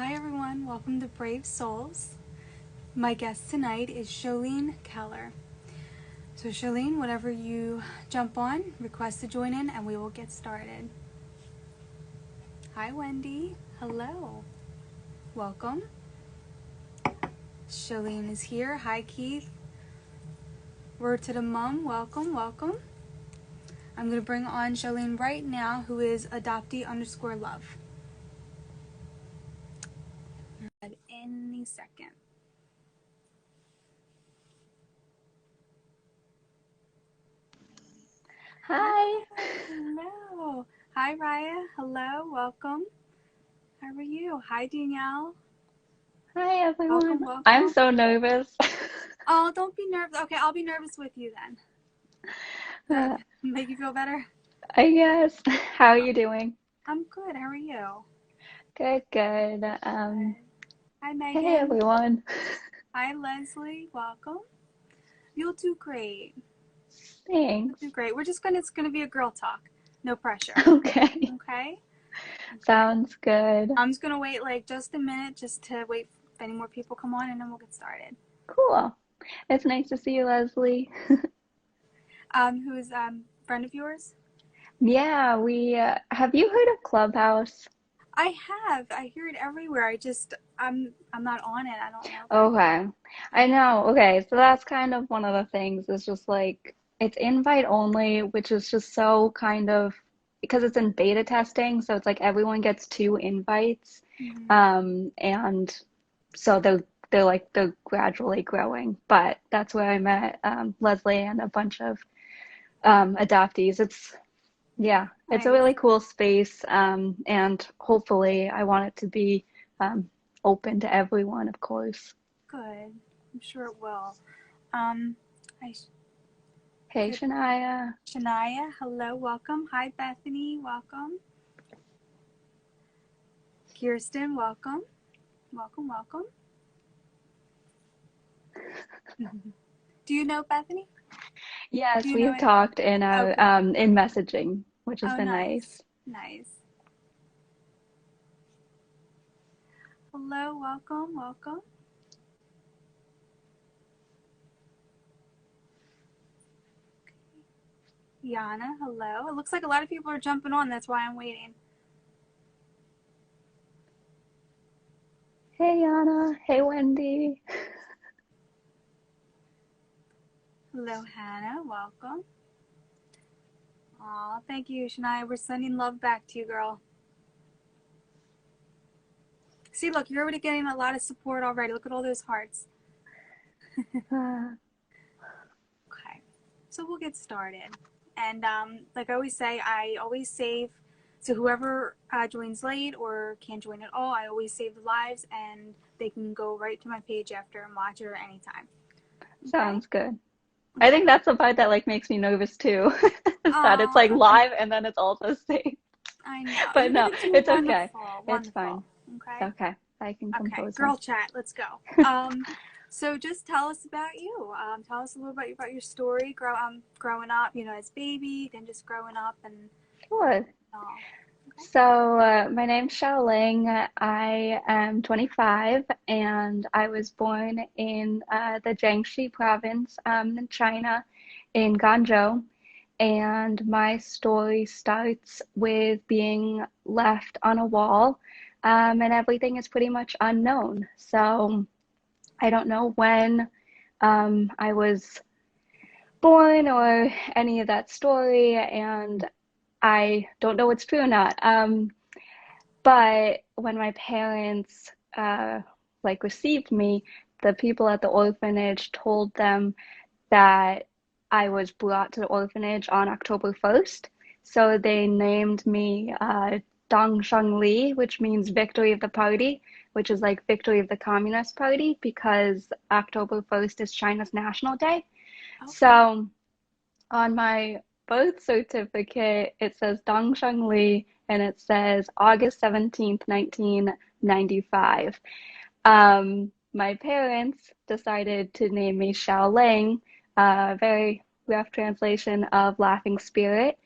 Hi everyone, welcome to Brave Souls. My guest tonight is Xiaoling Keller. So Xiaoling, whenever you jump on, request to join in and we will get started. Hi Wendy, hello, welcome. Xiaoling is here. Hi Keith. Word to the mom, welcome. I'm going to bring on Xiaoling right now, who is adoptee_love. At any second. Hi. Hello. Hi Raya. Hello. Welcome. How are you? Hi Danielle. Hi, everyone. I'm Welcome. so nervous. Oh, don't be nervous. Okay, I'll be nervous with you then. Uh, That make you feel better? I guess. How are you doing? I'm good. How are you? Good, good. Good. Hi Hey, Megan. everyone. Hi Leslie. Welcome. You'll do great. You'll Thanks. do great. It's gonna be a girl talk. No pressure. Okay. Okay? Okay. Sounds good. I'm just gonna wait like just a minute just to wait if any more people come on and then we'll get started. Cool. It's nice to see you, Leslie. Who's friend of yours? Yeah, we have you heard of Clubhouse? I have. I hear it everywhere. I'm not on it. I don't know that. Okay. I know. Okay, so that's kind of one of the things. It's just like it's invite only, which is just so kind of because it's in beta testing, so it's like everyone gets two invites. Mm-hmm. And so they're gradually growing. But that's where I met Leslie and a bunch of adoptees. It's a Nice. really cool space. And hopefully I want it to be open to everyone, of course. Good. I'm sure it will. Um, I Hey, could. Shania. Shania, hello, welcome. Hi, Bethany, welcome. Kirsten, welcome. Welcome. Do you know Bethany? Do Yes, you know we've it? talked in Okay. in messaging, which has Oh, been nice. nice. Nice. Hello, welcome. Yana, hello. It looks like a lot of people are jumping on. That's why I'm waiting. Hey, Anna. Hey, Wendy. Hello, Hannah. Welcome. Aw, thank you, Shania. We're sending love back to you, girl. See, look, you're already getting a lot of support already. Look at all those hearts. Uh, Okay, so we'll get started. And like I always say, I always save. So whoever joins late or can't join at all, I always save the lives, and they can go right to my page after and watch it or anytime. Okay. Sounds good. I Okay. think that's the part that like makes me nervous too, is that it's Oh, like live and then it's also saved. I know. But You're no, gonna do it's okay. wonderful. It's Wonderful. fine. Okay. It's okay. I can Okay. compose Girl myself. chat. Let's go. So just tell us about you. Tell us a little bit about your story. Growing up, as baby, then just growing up and Sure. all. Okay. So, my name's Xiaoling. I am 25 and I was born in the Jiangxi province in China, in Guangzhou. And my story starts with being left on a wall, and everything is pretty much unknown. So, I don't know when I was born or any of that story, and I don't know what's true or not. But when my parents like received me, the people at the orphanage told them that I was brought to the orphanage on October 1st. So they named me Dong Sheng Li, which means victory of the party, which is like victory of the Communist Party, because October 1st is China's National Day. Okay. So on my birth certificate, it says Dong Sheng Li and it says August 17th, 1995. My parents decided to name me Xiaoling, a very rough translation of Laughing Spirit,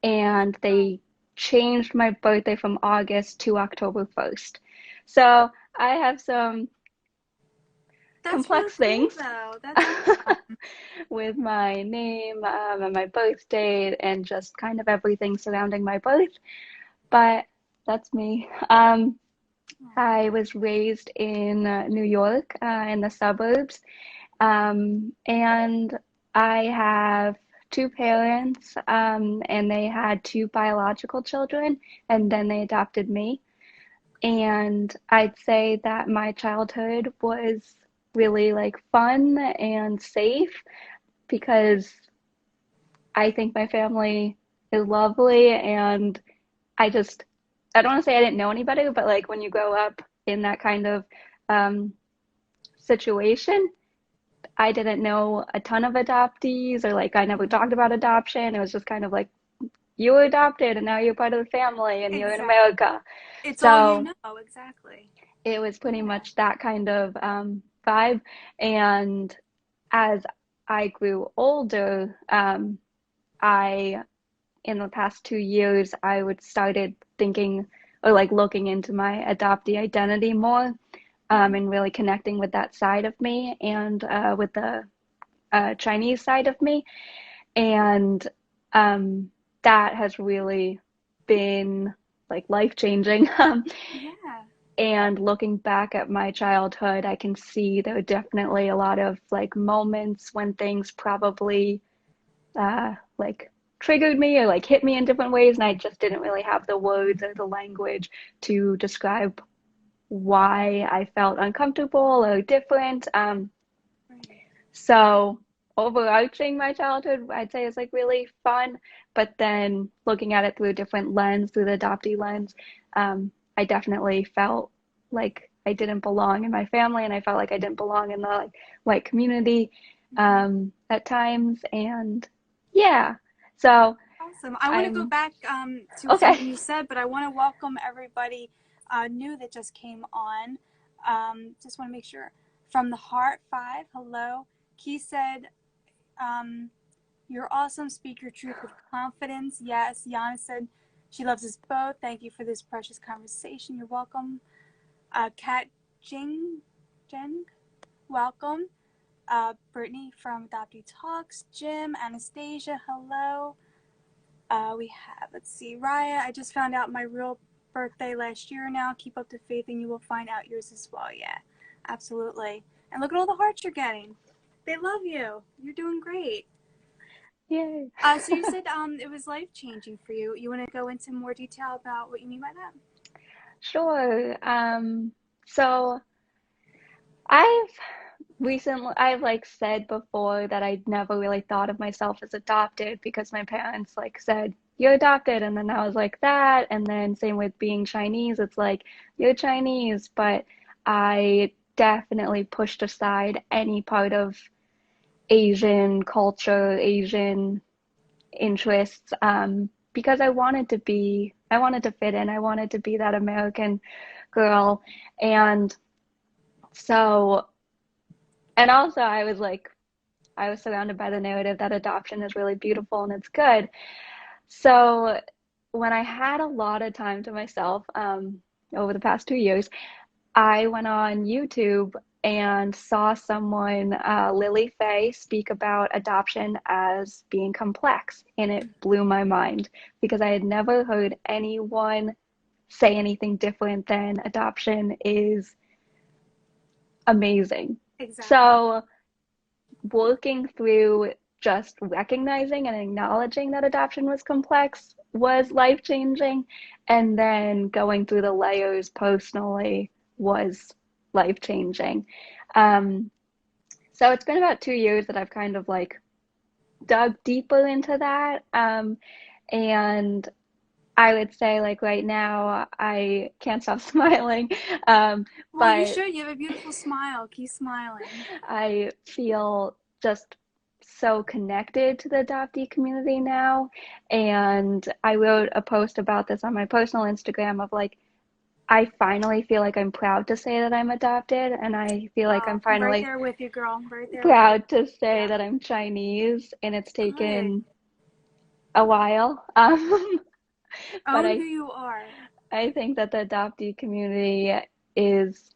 and Oh, they changed my birthday from August to October 1st. So I have some That's really complex cool, things though. That's awesome. with my name and my birth date and just kind of everything surrounding my birth. But that's me. I was raised in New York, in the suburbs, and I have two parents, and they had two biological children, and then they adopted me. And I'd say that my childhood was really like fun and safe because I think my family is lovely and I just I don't want to say I didn't know any better, but like when you grow up in that kind of um, situation, I didn't know a ton of adoptees or like I never talked about adoption. It was just kind of like you were adopted and now you're part of the family and you're in Exactly. America. It's all you So know. Exactly. it was pretty Yeah. much that kind of vibe. And as I grew older, I in the past 2 years, I would started thinking or like looking into my adoptee identity more, Mhm. and really connecting with that side of me and with the Chinese side of me. And that has really been like life changing. Yeah. And looking back at my childhood, I can see there were definitely a lot of like moments when things probably like triggered me or like hit me in different ways, and I just didn't really have the words or the language to describe why I felt uncomfortable or different. Right. So overarching my childhood, I'd say is like really fun, but then looking at it through a different lens, through the adoptee lens, I definitely felt like I didn't belong in my family, and I felt like I didn't belong in the like white community Mhm. at times, and yeah. So Awesome. I want to go I'm back to something okay. you said, but I want to welcome everybody new that just came on. Just want to make sure. From the Heart 5, hello. Key said, um, you're awesome. Speak your truth with confidence. Yes. Yana said, she loves us both. Thank you for this precious conversation. You're welcome. Kat Jen, welcome. Brittany from Adoptee Talks. Jim, Anastasia, hello. We have, let's see, Raya. I just found out my real birthday last year now. Keep up the faith and you will find out yours as well. Yeah, absolutely. And look at all the hearts you're getting. They love you. You're doing great. Yay. So you said it was life changing for you. You want to go into more detail about what you mean by that? Sure. So I've I've like said before that I'd never really thought of myself as adopted because my parents like said, you're adopted. And then I was like that. And then same with being Chinese, it's like, you're Chinese. But I definitely pushed aside any part of Asian culture, Asian interests, because I wanted to fit in. I wanted to be that American girl. And so, and also I was surrounded by the narrative that adoption is really beautiful and it's good. So when I had a lot of time to myself, over the past 2 years, I went on YouTube and saw someone, Lily Faye, speak about adoption as being complex, and it blew my mind because I had never heard anyone say anything different than adoption is amazing. Exactly. So working through just recognizing and acknowledging that adoption was complex was life changing. And then going through the layers personally was life changing. Um, so it's been about 2 years that I've kind of like dug deeper into that. And I would say, like, right now, I can't stop smiling. Well, you But should. You have a beautiful smile. Keep smiling. I feel just so connected to the adoptee community now. And I wrote a post about this on my personal Instagram of like, I finally feel like I'm proud to say that I'm adopted. And I feel like I'm I'm right finally there with you, girl. I'm right there with you. proud to say Yeah. that I'm Chinese. And it's Good. taken a while. But Own who you are. I think that the adoptee community is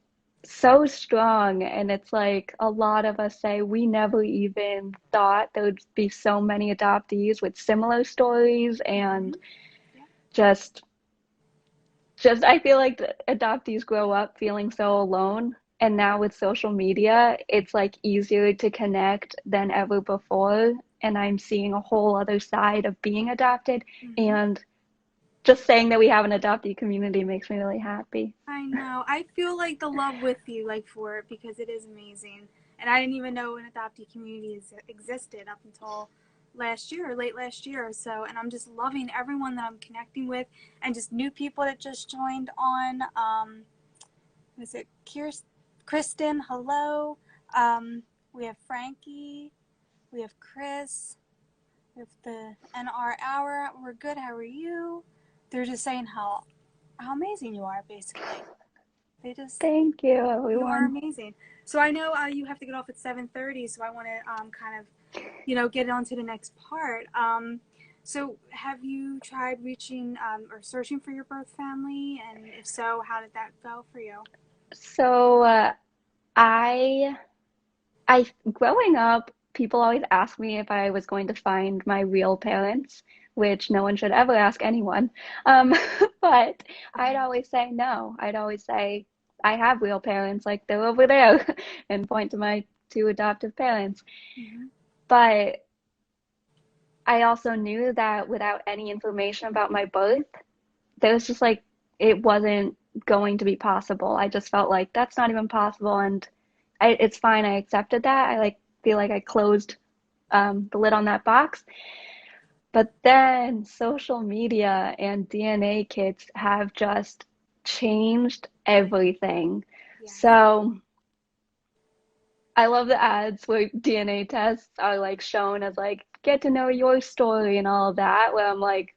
so strong. And it's like a lot of us say we never even thought there would be so many adoptees with similar stories and Hmm. Yeah. just just I feel like the adoptees grow up feeling so alone. And now with social media, it's like easier to connect than ever before. And I'm seeing a whole other side of being adopted. Hmm. And just saying that we have an adoptee community makes me really happy. I know. I feel like the love with you, like for it, because it is amazing. And I didn't even know an adoptee community existed up until last year, late last year or so. And I'm just loving everyone that I'm connecting with, and just new people that just joined on. Was it Kristen? Hello. We have Frankie. We have Chris. We have the NR Hour. We're good. How are you? They're just saying how amazing you are, basically. They just Thank you, You are everyone. amazing. So I know you have to get off at 7:30, so I want to kind of get on to the next part. So have you tried reaching or searching for your birth family, and if so, how did that go for you? So, I growing up, people always asked me if I was going to find my real parents, which no one should ever ask anyone. Um, but I'd always say no. I'd always say I have real parents, like they're over there, and point to my two adoptive parents. Mm-hmm. But I also knew that without any information about my birth, there was just like it wasn't going to be possible. I just felt like that's not even possible, and it's fine. I accepted that. I like feel like I closed the lid on that box. But then social media and DNA kits have just changed everything. Yes. So I love the ads where DNA tests are like shown as like get to know your story and all of that, where I'm like,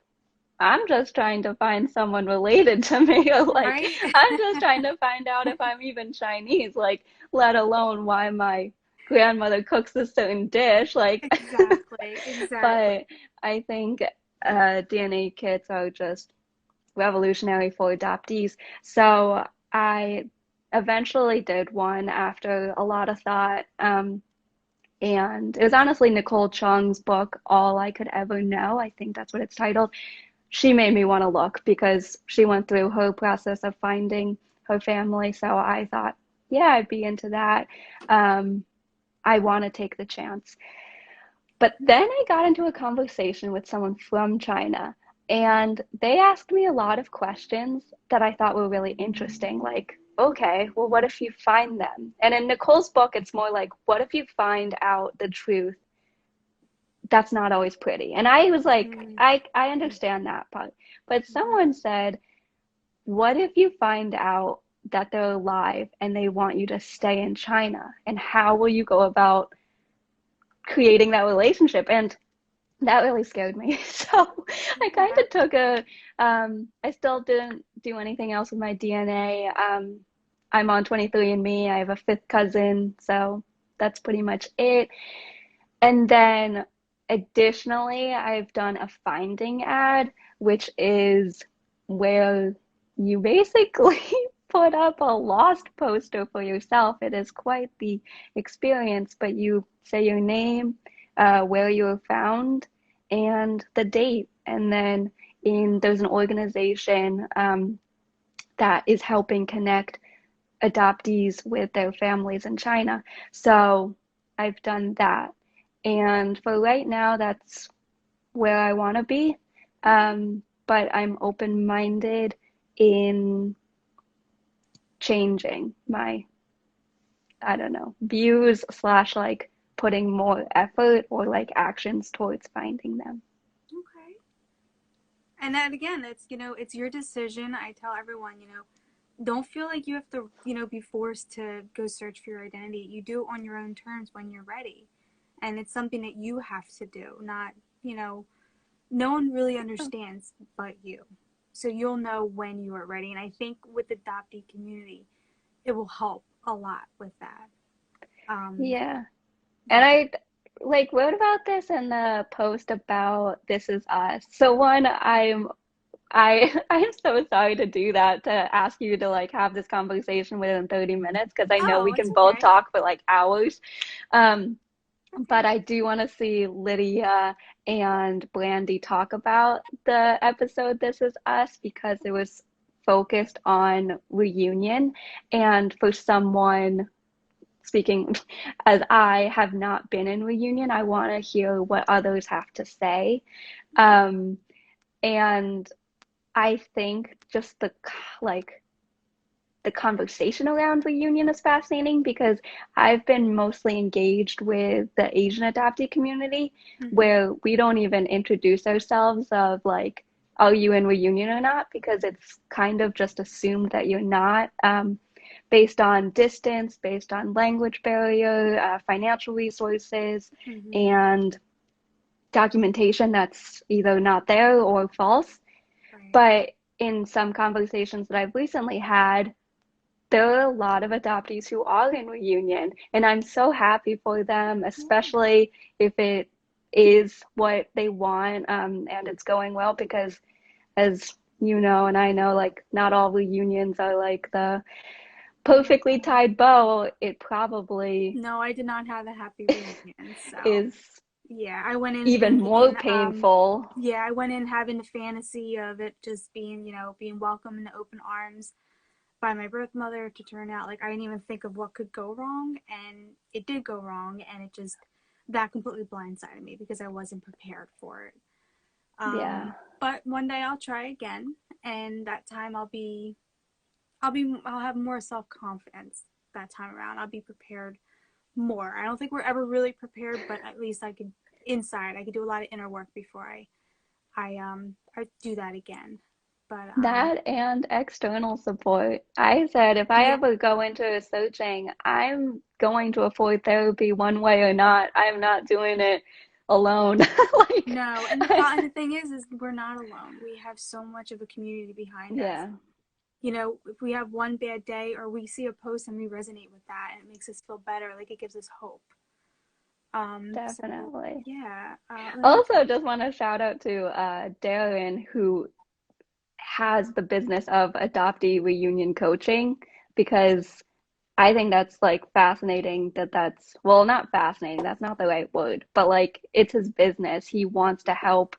I'm just trying to find someone related to me, or like, Right? I'm just trying to find out if I'm even Chinese, like, let alone why my grandmother cooks a certain dish. Like, Exactly. Exactly. but I think DNA kits are just revolutionary for adoptees. So I eventually did one after a lot of thought. And it was honestly Nicole Chung's book, All I Could Ever Know. I think that's what it's titled. She made me want to look because she went through her process of finding her family. So I thought, yeah, I'd be into that. Um, I want to take the chance. But then I got into a conversation with someone from China, and they asked me a lot of questions that I thought were really interesting. Like, okay, well, what if you find them? And in Nicole's book, it's more like, what if you find out the truth that's not always pretty. And I was like, Mm. I understand that part. But someone said, what if you find out that they're alive and they want you to stay in China? And how will you go about creating that relationship? And that really scared me. So I kind Yeah. of took I still didn't do anything else with my DNA. I'm on 23andMe. I have a fifth cousin. So that's pretty much it. And then additionally, I've done a finding ad, which is where you basically put up a lost poster for yourself. It is quite the experience, but you say your name, where you were found, and the date. And then there's an organization that is helping connect adoptees with their families in China. So I've done that. And for right now, that's where I want to be. Okay. But I'm open-minded in changing my, I don't know, views slash like putting more effort or like actions towards finding them. Okay. And that again, it's your decision. I tell everyone, don't feel like you have to, be forced to go search for your identity. You do it on your own terms when you're ready. And it's something that you have to do, not, no one really understands but you. So you'll know when you are ready. And I think with the adoptee community, it will help a lot with that. Um, Yeah. And yeah. I like wrote about this in the post about This Is Us. So one, I'm so sorry to do that, to ask you to like have this conversation within 30 minutes because I know we Oh, it's can both okay. talk for like hours. Um, Okay. but I do want to see Lydia and Brandy talk about the episode This Is Us because it was focused on reunion. And for someone speaking as I have not been in reunion, I want to hear what others have to say. Okay. Um, and I think just like the conversation around reunion is fascinating because I've been mostly engaged with the Asian adoptee community Mm-hmm. where we don't even introduce ourselves of like, are you in reunion or not? Because it's kind of just assumed that you're not, based on distance, based on language barrier, financial resources, Mm-hmm. and documentation that's either not there or false. Right. But in some conversations that I've recently had, there are a lot of adoptees who are in reunion, and I'm so happy for them, Yeah. especially if it is what they want, and it's going well, because as you know, and I know, like not all reunions are like the perfectly Yeah. tied bow. It probably No, I did not have a happy reunion. So, is yeah, I went in even more thinking, painful. yeah, I went in having the fantasy of it just being, being welcomed in open arms by my birth mother to turn out like I didn't even think of what could go wrong, and it did go wrong, and it just that completely blindsided me because I wasn't prepared for it. Yeah, But one day I'll try again, and that time I'll have more self confidence that time around. I'll be prepared more. I don't think we're ever really prepared, but at least I could do a lot of inner work before I do that again. But that and external support. I said if I yeah, ever go into a searching, I'm going to afford therapy one way or not. I'm not doing it alone. Like, no, and the thing is we're not alone. We have so much of a community behind us. yeah, If we have one bad day or we see a post and we resonate with that, and it makes us feel better, like it gives us hope. So definitely. yeah, let me. Also, just want to shout out to Darren, who has the business of adoptee reunion coaching, because I think that's like fascinating that's, well, not fascinating, that's not the right word, but like it's his business. He wants to help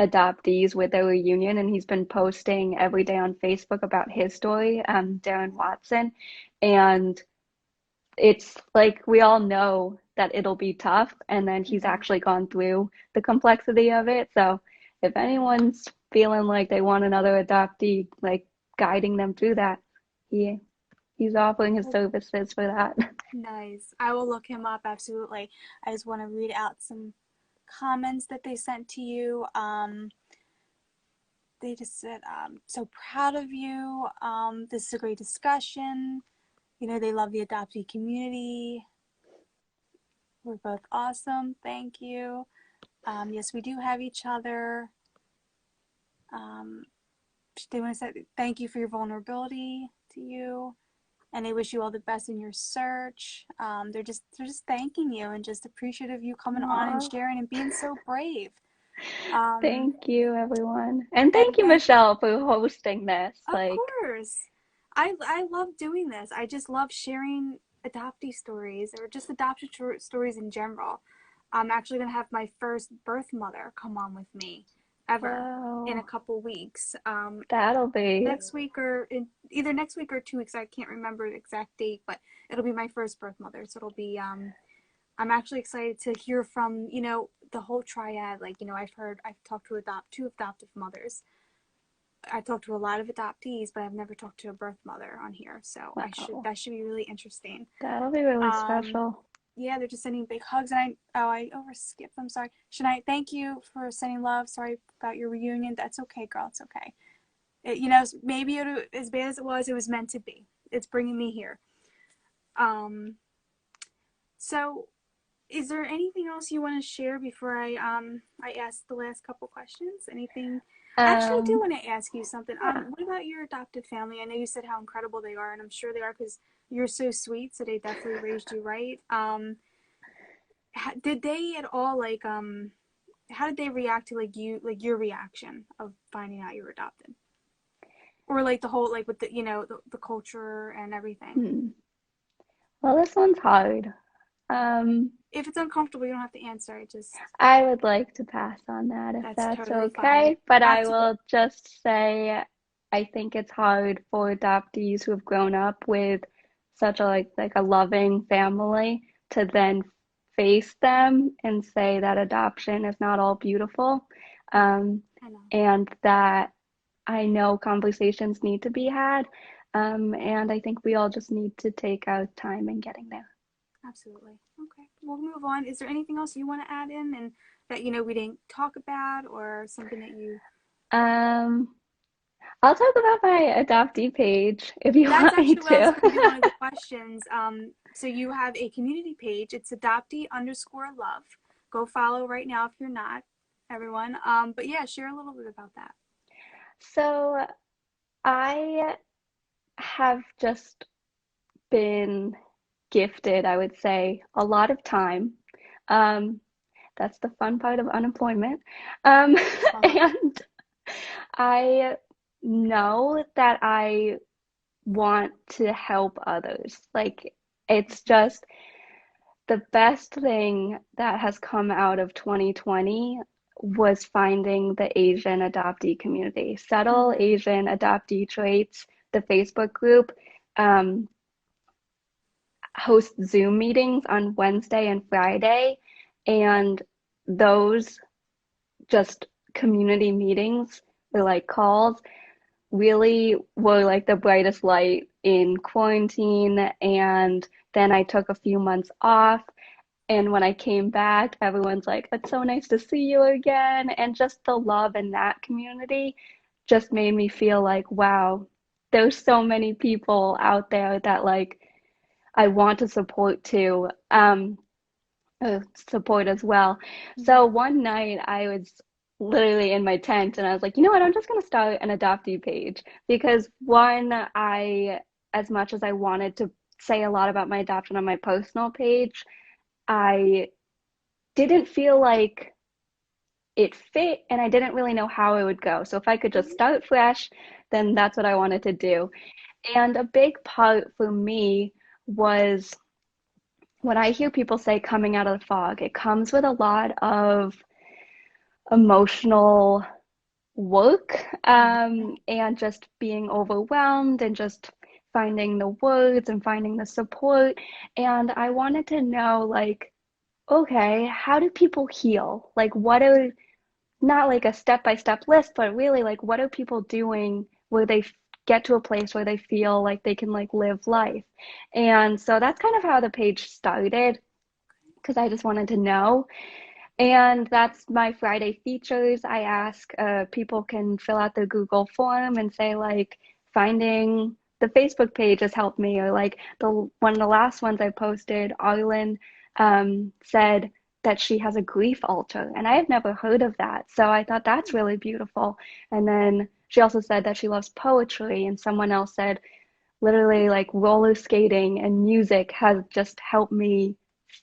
adoptees with their reunion, and he's been posting every day on Facebook about his story, Darren Watson. And it's like we all know that it'll be tough, and then he's Mhm. actually gone through the complexity of it. So if Yeah, anyone's feeling like they want another adoptee, like guiding them through that, he he's offering his well, services for that. nice. I will look him up. Absolutely. I just want to read out some comments that they sent to you. They just said, "So proud of you. This is a great discussion. They love the adoptee community. We're both awesome. Thank you. Yes, we do have each other. Um, they want to say thank you for your vulnerability to you, and they wish you all the best in your search. They're just thanking you and just appreciative of you coming on and Aw, sharing and being so brave. Um, thank you, everyone. And thank and you, then Michelle, for hosting this. of Like, course, I love doing this. I just love sharing adoptee stories or just adoption stories in general. I'm actually gonna have my first birth mother come on with me ever in a wow, couple weeks. that'll be, Next week or either next week or 2 weeks. I can't remember the exact date, but it'll be my first birth mother. So it'll be I'm actually excited to hear from the whole triad. Like I've talked to two adoptive mothers. I talked to a lot of adoptees, but I've never talked to a birth mother on here. So I should wow, that should be really interesting. that'll be really Um, special. yeah, they're just sending big hugs, and I overskipped. I'm sorry, Shania. Thank you for sending love. Sorry about your reunion. That's okay, girl. It's okay. Maybe as bad as it was meant to be. It's bringing me here. Um, so is there anything else you want to share before I ask the last couple questions? Anything? Actually, I do Um, want to ask you something. yeah. What about your adopted family? I know you said how incredible they are, and I'm sure they are because you're so sweet. So they definitely raised you right. Did they at all how did they react to like your reaction of finding out you were adopted? Or like the whole, like with the, the culture and everything. Hmm. Well, this one's hard. Um, If it's uncomfortable, you don't have to answer. It just, I would like to pass on that if that's that's totally fine. okay, but I Absolutely. will just say I think it's hard for adoptees who have grown up with such a like a loving family to then face them and say that adoption is not all beautiful. Right. Um, I know. and that I know conversations need to be had. And I think we all just need to take our time in getting there. Absolutely. Okay. We'll move on. Is there anything else you want to add in and that, we didn't talk about, or something that you, Um, I'll talk about my adoptee page if you that's want me actually what I was to. going to be one of the questions. So you have a community page. It's adoptee_love. Go follow right now if you're not, everyone. But yeah, share a little bit about that. So I have just been gifted, I would say, a lot of time. Um, that's the fun part of unemployment. Um, Uh-huh. and I know that I want to help others. Like, it's just the best thing that has come out of 2020 was finding the Asian adoptee community. Subtle Mm-hmm. Asian Adoptee Traits, the Facebook group, um, hosts Zoom meetings on Wednesday and Friday. And those just community meetings or like calls really were like the brightest light in quarantine. And then I took a few months off. And when I came back, everyone's like, it's so nice to see you again. And just the love in that community just made me feel like, wow, there's so many people out there that like I want to support too, support as well. Mm-hmm. So one night I was literally in my tent and I was like, you know what, I'm just gonna start an adoptee page because one, as much as I wanted to say a lot about my adoption on my personal page, I didn't feel like it fit and I didn't really know how it would go. So if I could just Mm-hmm. start fresh, then that's what I wanted to do. And a big part for me was when I hear people say coming out of the fog, it comes with a lot of emotional work Mm-hmm. and just being overwhelmed and just finding the words and finding the support. And I wanted to know, like, okay, how do people heal? Like, what are not like a step-by-step list, but really like what are people doing where they get to a place where they feel like they can like live life. And so that's kind of how the page started because I just wanted to know. And that's my Friday features. I ask people can fill out the Google form and say like finding the Facebook page has helped me, or like the one of the last ones I posted, Arlen said that she has a grief altar, and I have never heard of that. So I thought that's really beautiful. And then she also said that she loves poetry, and someone else said literally like roller skating and music has just helped me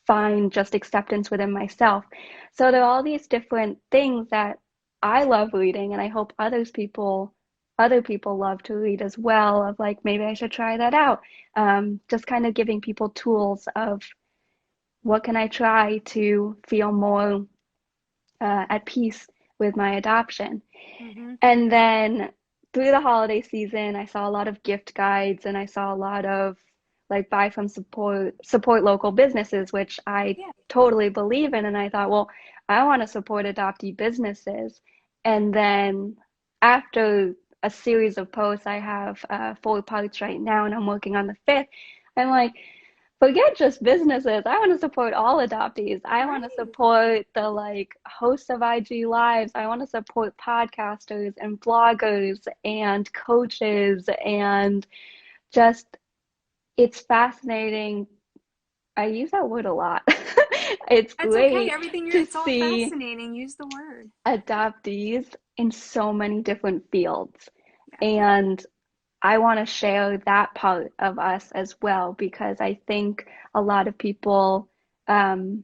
find just acceptance within myself. So there are all these different things that I love reading and I hope other people love to read as well of like maybe I should try that out. Just kind of giving people tools of what can I try to feel more at peace with my adoption. Mm-hmm. And then through the holiday season, I saw a lot of gift guides and I saw a lot of like buy from support local businesses, which I Yeah. totally believe in. And I thought, well, I want to support adoptee businesses. And then after a series of posts, I have 4 parts right now, and I'm working on the fifth. I'm like, forget just businesses. I want to support all adoptees. I want to Right. support the like hosts of IG lives. I want to support podcasters and bloggers and coaches and just it's fascinating. I use that word a lot. It's That's okay. great Everything to it's all see fascinating. Use the word. adoptees in so many different fields. Yes. And I want to share that part of us as well because I think a lot of people, um,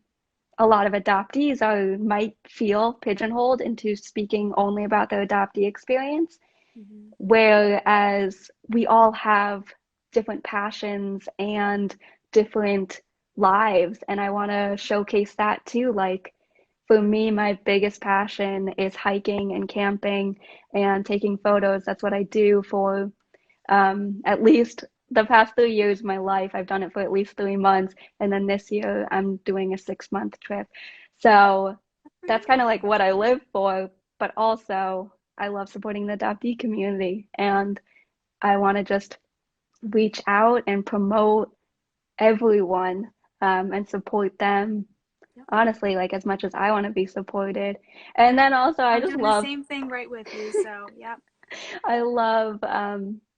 a lot of adoptees might feel pigeonholed into speaking only about their adoptee experience. Mm-hmm. Whereas we all have different passions and different lives. And I want to showcase that too. Like for me, my biggest passion is hiking and camping and taking photos. That's what I do for at least the past 3 years of my life. I've done it for at least 3 months. And then this year, I'm doing a 6 month trip. So Good for that's kind of you. like what I live for. But also, I love supporting the adoptee community. And I want to just reach out and promote everyone and support them Yep. honestly, like as much as I want to be supported. And then also, I I'm just doing the love, same thing right with you. So, yep. I love,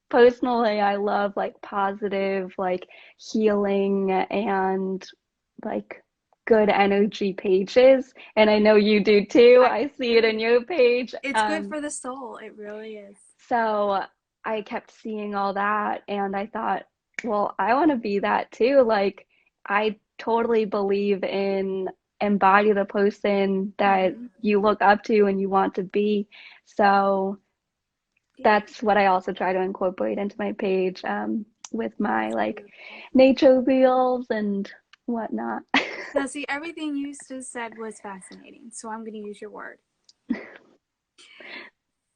personally, I love like positive, like healing and like good energy pages. And I know you do too. I I see it in agree. your page. It's good for the soul. It really is. So I kept seeing all that and I thought, well, I want to be that too. Like, I totally believe in embody the person that Mm-hmm. you look up to and you want to be. So Yeah, that's what I also try to incorporate into my page with my that's like beautiful. nature reels and whatnot. Now, see, everything you just said was fascinating. So, I'm going to use your word.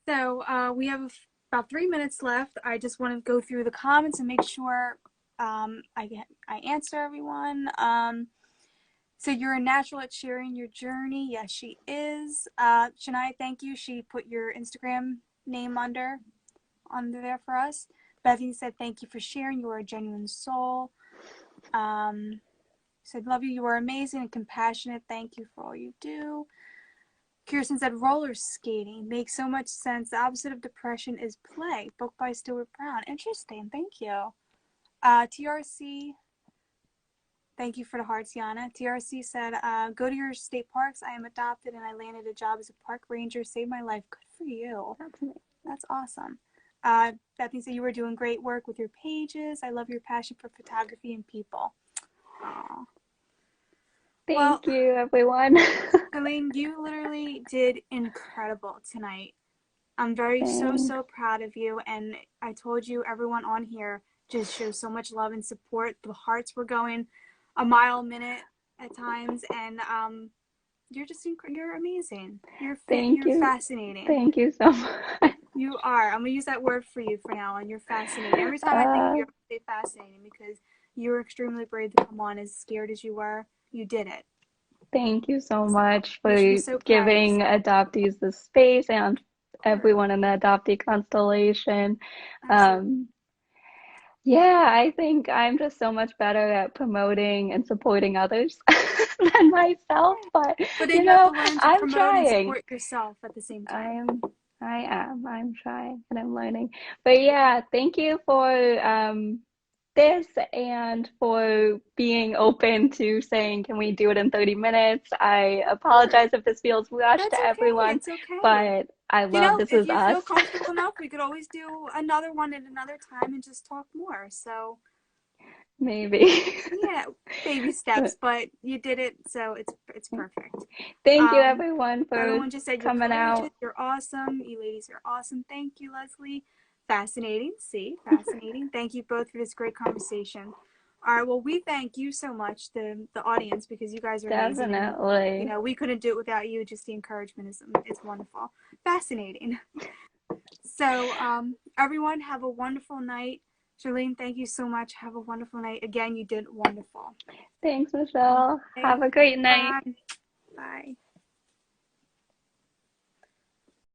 So, we have about 3 minutes left. I just want to go through the comments and make sure I answer everyone. So you're a natural at sharing your journey. Yes, she is. Shania, thank you. She put your Instagram name under there for us. Bethany said, thank you for sharing. You are a genuine soul. Said, love you. You are amazing and compassionate. Thank you for all you do. Kirsten said, roller skating makes so much sense. The opposite of depression is play. Book by Stuart Brown. Interesting. Thank you. TRC, thank you for the hearts, Yana. TRC said, go to your state parks. I am adopted and I landed a job as a park ranger. Saved my life. Good for you. That's me. That's awesome. Bethany said, you were doing great work with your pages. I love your passion for photography and people. Aww. Well, Thank you, everyone. Elaine, you literally did incredible tonight. I'm so Thanks. proud of you. And I told you, everyone on here just shows so much love and support. The hearts were going a mile a minute at times. And you're just, you're amazing. Thank You're you. fascinating. Thank you so much. You are. I'm going to use that word for you for now on. You're fascinating. Every time I think of Uh, you, I say fascinating because you were extremely brave to come on as scared as you were. You did it. Thank you so So much you should be for so proud of giving yourself. adoptees the space and Of course. everyone in the adoptee constellation. Absolutely. Um, yeah, I think I'm just so much better at promoting and supporting others than myself, but But then you you have know, to learn to I'm promote and trying. support yourself at the same I time. am, I'm trying and I'm learning. But yeah, thank you for this and for being open to saying, can we do it in 30 minutes? I Of course. apologize if this feels rushed That's to okay. everyone, It's okay. but I love this If is you us. feel comfortable enough, we could always do another one at another time and just talk more. So, Maybe. yeah, baby steps, but you did it, so it's perfect. Thank you Um, everyone for Everyone just said you're coming courageous, out. you're awesome, you ladies are awesome. Thank you, Leslie. Fascinating. See, fascinating. Thank you both for this great conversation. All right, well, we thank you so much, the audience, because you guys are amazing, and Definitely. we couldn't do it without you. Just the encouragement is it's wonderful, fascinating. So, everyone, have a wonderful night. Charlene, thank you so much. Have a wonderful night. Again, you did wonderful. Thanks, Michelle. Okay, Have a great night. bye. Bye.